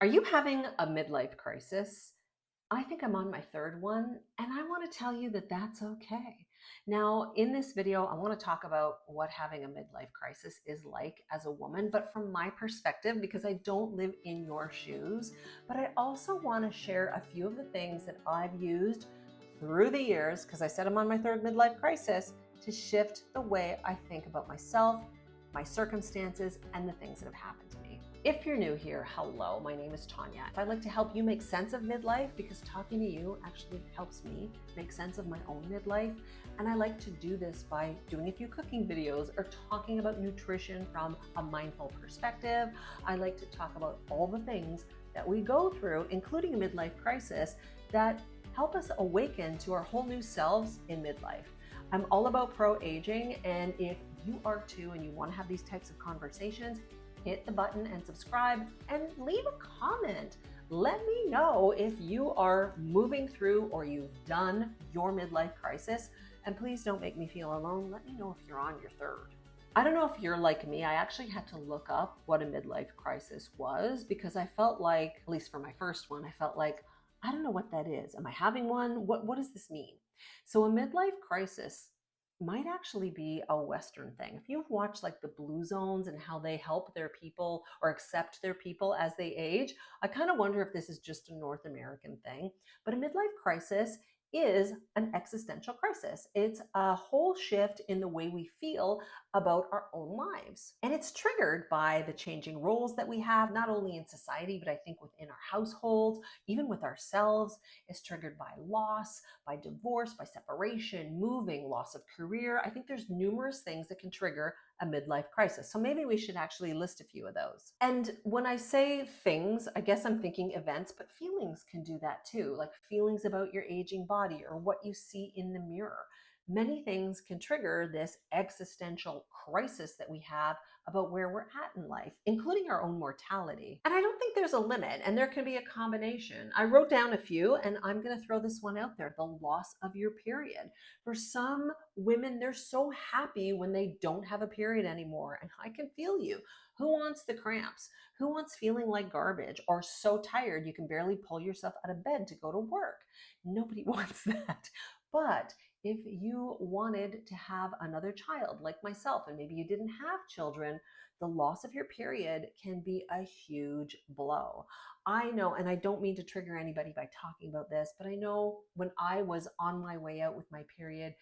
Are you having a midlife crisis? I think I'm on my third one, and I want to tell you that that's okay. Now, in this video, I want to talk about what having a midlife crisis is like as a woman, but from my perspective, because I don't live in your shoes. But I also want to share a few of the things that I've used through the years, because I said I'm on my third midlife crisis, to shift the way I think about myself, my circumstances, and the things that have happened to me. If you're new here, hello, my name is Tanya. I'd like to help you make sense of midlife because talking to you actually helps me make sense of my own midlife. And I like to do this by doing a few cooking videos or talking about nutrition from a mindful perspective. I like to talk about all the things that we go through, including a midlife crisis, that help us awaken to our whole new selves in midlife. I'm all about pro-aging, and if you are too and you want to have these types of conversations, hit the button and subscribe and leave a comment. Let me know if you are moving through or you've done your midlife crisis. And please don't make me feel alone. Let me know if you're on your third. I don't know if you're like me. I actually had to look up what a midlife crisis was because I felt like, at least for my first one, I felt like, I don't know what that is. Am I having one? What does this mean? So a midlife crisis might actually be a Western thing. If you've watched like the Blue Zones and how they help their people or accept their people as they age, I kind of wonder if this is just a North American thing. But a midlife crisis is an existential crisis. It's a whole shift in the way we feel about our own lives. And it's triggered by the changing roles that we have, not only in society, but I think within our households, even with ourselves. It's triggered by loss, by divorce, by separation, moving, loss of career. I think there's numerous things that can trigger a midlife crisis. So maybe we should actually list a few of those. And when I say things, I guess I'm thinking events, but feelings can do that too, like feelings about your aging body or what you see in the mirror. Many things can trigger this existential crisis that we have about where we're at in life, including our own mortality. And I don't think there's a limit, and there can be a combination. I wrote down a few, and I'm going to throw this one out there: the loss of your period. For some women, they're so happy when they don't have a period anymore, and I can feel you. Who wants the cramps? Who wants feeling like garbage or so tired you can barely pull yourself out of bed to go to work? Nobody wants that. But if you wanted to have another child like myself, and maybe you didn't have children, the loss of your period can be a huge blow. I know, and I don't mean to trigger anybody by talking about this, but I know when I was on my way out with my period,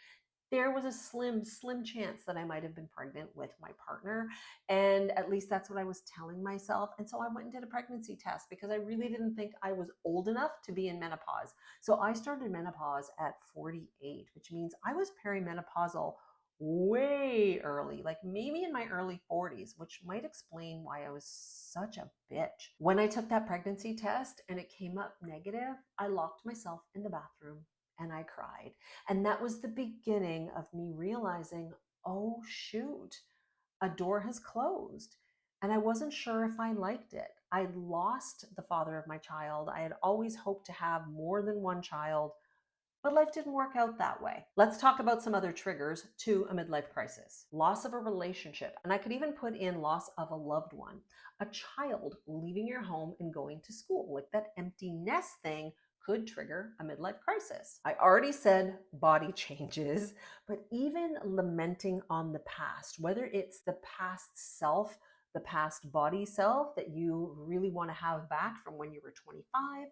there was a slim chance that I might have been pregnant with my partner. And at least that's what I was telling myself. And so I went and did a pregnancy test because I really didn't think I was old enough to be in menopause. So I started menopause at 48, which means I was perimenopausal way early, like maybe in my early 40s, which might explain why I was such a bitch. When I took that pregnancy test and it came up negative, I locked myself in the bathroom and I cried. And that was the beginning of me realizing, oh, shoot, a door has closed. And I wasn't sure if I liked it. I'd lost the father of my child. I had always hoped to have more than one child, but life didn't work out that way. Let's talk about some other triggers to a midlife crisis. Loss of a relationship, and I could even put in loss of a loved one. A child leaving your home and going to school, like that empty nest thing, could trigger a midlife crisis. I already said body changes, but even lamenting on the past, whether it's the past self, the past body self that you really want to have back from when you were 25,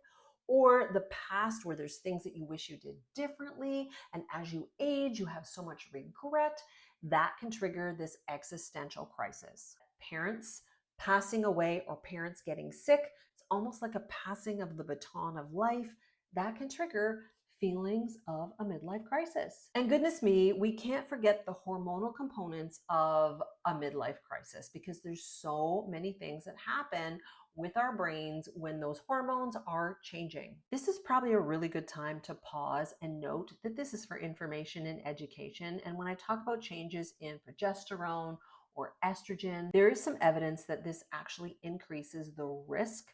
or the past where there's things that you wish you did differently. And as you age, you have so much regret. That can trigger this existential crisis. Parents passing away or parents getting sick, it's almost like a passing of the baton of life. That can trigger feelings of a midlife crisis. And goodness me, we can't forget the hormonal components of a midlife crisis because there's so many things that happen with our brains when those hormones are changing. This is probably a really good time to pause and note that this is for information and education. And when I talk about changes in progesterone or estrogen, there is some evidence that this actually increases the risk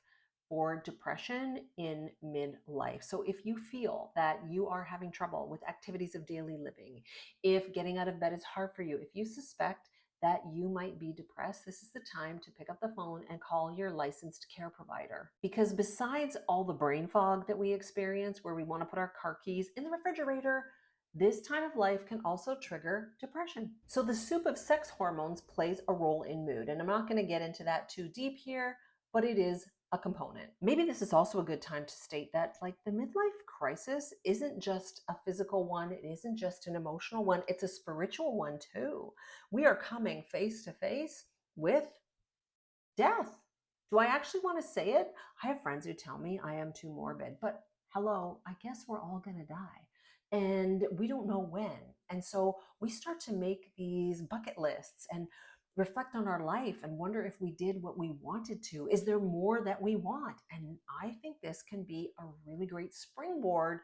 for depression in midlife. So if you feel that you are having trouble with activities of daily living, if getting out of bed is hard for you, if you suspect that you might be depressed, this is the time to pick up the phone and call your licensed care provider. Because besides all the brain fog that we experience where we want to put our car keys in the refrigerator, this time of life can also trigger depression. So the soup of sex hormones plays a role in mood. And I'm not going to get into that too deep here, but it is a component. Maybe this is also a good time to state that like the midlife crisis isn't just a physical one, it isn't just an emotional one, it's a spiritual one too. We are coming face to face with death. Do I actually want to say it? I have friends who tell me I am too morbid, but hello, I guess we're all going to die. And we don't know when. And so we start to make these bucket lists and reflect on our life and wonder if we did what we wanted to. Is there more that we want? And I think this can be a really great springboard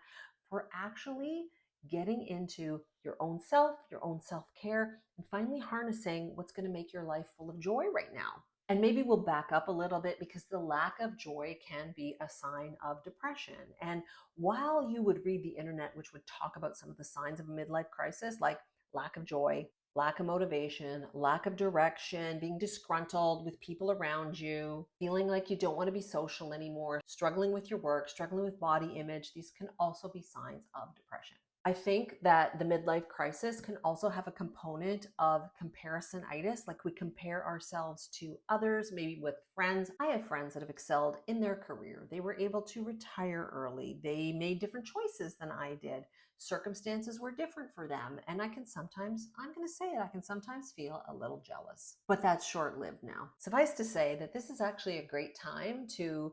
for actually getting into your own self care, and finally harnessing what's going to make your life full of joy right now. And maybe we'll back up a little bit because the lack of joy can be a sign of depression. And while you would read the internet, which would talk about some of the signs of a midlife crisis, like lack of joy, lack of motivation, lack of direction, being disgruntled with people around you, feeling like you don't want to be social anymore, struggling with your work, struggling with body image, these can also be signs of depression. I think that the midlife crisis can also have a component of comparisonitis, like we compare ourselves to others, maybe with friends. I have friends that have excelled in their career. They were able to retire early. They made different choices than I did. Circumstances were different for them. And I can sometimes, I'm going to say it, I can sometimes feel a little jealous. But that's short-lived now. Suffice to say that this is actually a great time to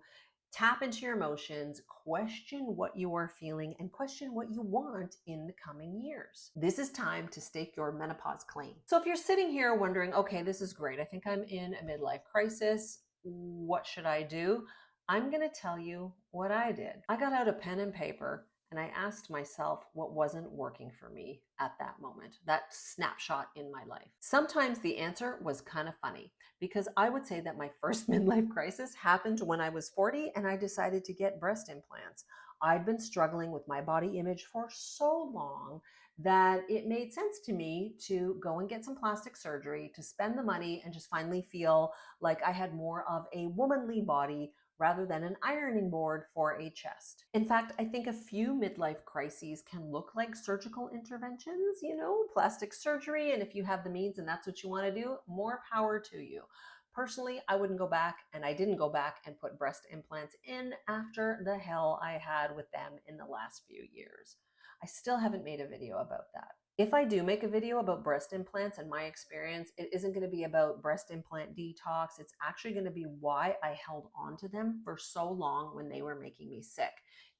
tap into your emotions, question what you are feeling, and question what you want in the coming years. This is time to stake your menopause claim. So if you're sitting here wondering, okay, this is great, I think I'm in a midlife crisis, what should I do? I'm going to tell you what I did. I got out a pen and paper and I asked myself what wasn't working for me at that moment, that snapshot in my life. Sometimes the answer was kind of funny, because I would say that my first midlife crisis happened when I was 40 and I decided to get breast implants. I'd been struggling with my body image for so long that it made sense to me to go and get some plastic surgery, to spend the money and just finally feel like I had more of a womanly body rather than an ironing board for a chest. In fact, I think a few midlife crises can look like surgical interventions, plastic surgery. And if you have the means and that's what you want to do, more power to you. Personally, I wouldn't go back, and I didn't go back and put breast implants in after the hell I had with them in the last few years. I still haven't made a video about that. If I do make a video about breast implants and my experience, it isn't going to be about breast implant detox. It's actually going to be why I held on to them for so long when they were making me sick.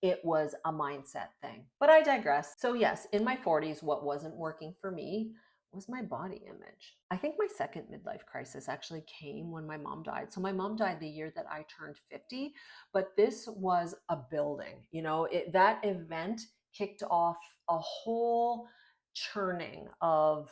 It was a mindset thing. But I digress. So yes, in my 40s, what wasn't working for me was my body image. I think my second midlife crisis actually came when my mom died. So my mom died the year that I turned 50, but this was a building. That event kicked off a whole churning of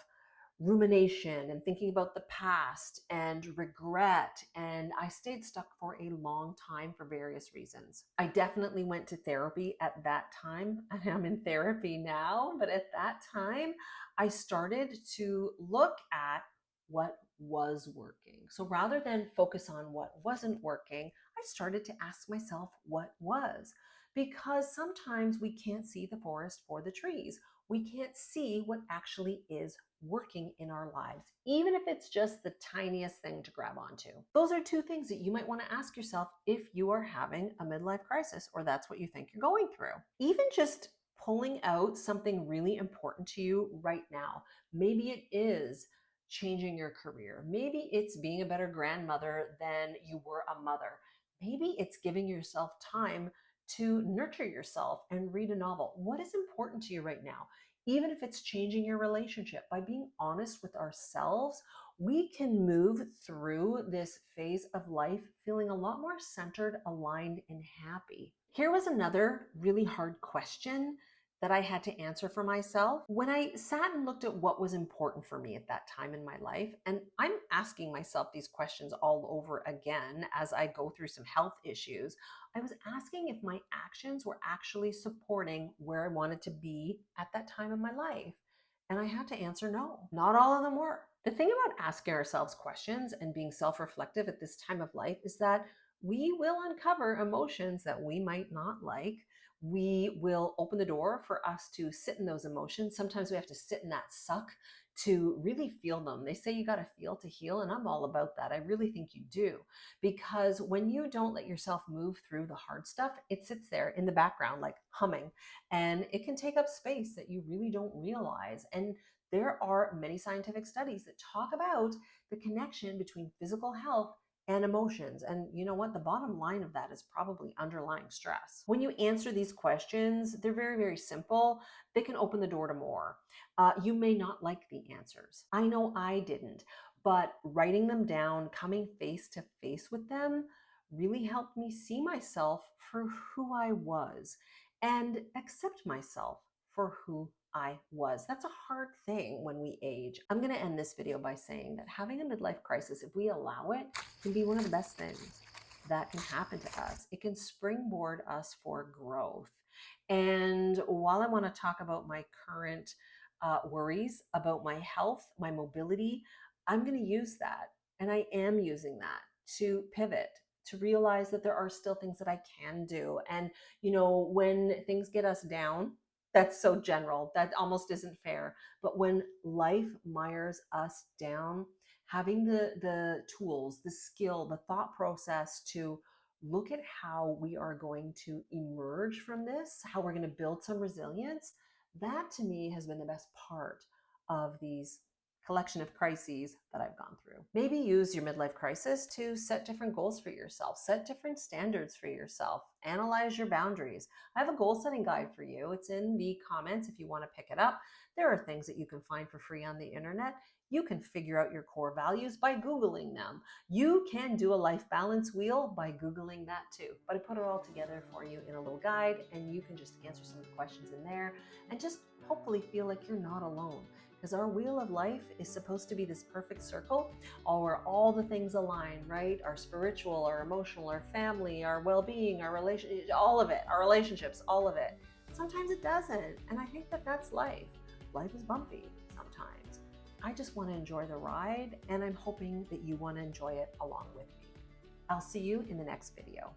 rumination and thinking about the past and regret. And I stayed stuck for a long time for various reasons. I definitely went to therapy at that time, and I'm in therapy now. But at that time, I started to look at what was working. So rather than focus on what wasn't working, I started to ask myself what was. Because sometimes we can't see the forest for the trees. We can't see what actually is working in our lives, even if it's just the tiniest thing to grab onto. Those are two things that you might want to ask yourself if you are having a midlife crisis or that's what you think you're going through. Even just pulling out something really important to you right now. Maybe it is changing your career. Maybe it's being a better grandmother than you were a mother. Maybe it's giving yourself time to nurture yourself and read a novel. What is important to you right now? Even if it's changing your relationship, by being honest with ourselves, we can move through this phase of life feeling a lot more centered, aligned, and happy. Here was another really hard question that I had to answer for myself when I sat and looked at what was important for me at that time in my life. And I'm asking myself these questions all over again as I go through some health issues. I was asking if my actions were actually supporting where I wanted to be at that time in my life. And I had to answer no. Not all of them were. The thing about asking ourselves questions and being self-reflective at this time of life is that we will uncover emotions that we might not like. We will open the door for us to sit in those emotions. Sometimes we have to sit in that suck to really feel them. They say you got to feel to heal, and I'm all about that. I really think you do, because when you don't let yourself move through the hard stuff, it sits there in the background like humming, and it can take up space that you really don't realize. And there are many scientific studies that talk about the connection between physical health and emotions. And you know what? The bottom line of that is probably underlying stress. When you answer these questions, they're very, very simple. They can open the door to more. You may not like the answers. I know I didn't, but writing them down, coming face to face with them, really helped me see myself for who I was and accept myself for who I was. That's a hard thing when we age. I'm going to end this video by saying that having a midlife crisis, if we allow it, can be one of the best things that can happen to us. It can springboard us for growth. And while I want to talk about my current worries about my health, my mobility, I'm going to use that. And I am using that to pivot, to realize that there are still things that I can do. And, you know, when things get us down, that's so general, that almost isn't fair. But when life mires us down, having the tools, the skill, the thought process to look at how we are going to emerge from this, how we're going to build some resilience, that to me has been the best part of these collection of crises that I've gone through. Maybe use your midlife crisis to set different goals for yourself, set different standards for yourself, analyze your boundaries. I have a goal setting guide for you. It's in the comments if you want to pick it up. There are things that you can find for free on the internet. You can figure out your core values by Googling them. You can do a life balance wheel by Googling that too. But I put it all together for you in a little guide, and you can just answer some of the questions in there and just hopefully feel like you're not alone. Because our wheel of life is supposed to be this perfect circle where all the things align, right? Our spiritual, our emotional, our family, our well-being, our relationship, all of it, our relationships, all of it. Sometimes it doesn't. And I think that that's life. Life is bumpy sometimes. I just want to enjoy the ride, and I'm hoping that you want to enjoy it along with me. I'll see you in the next video.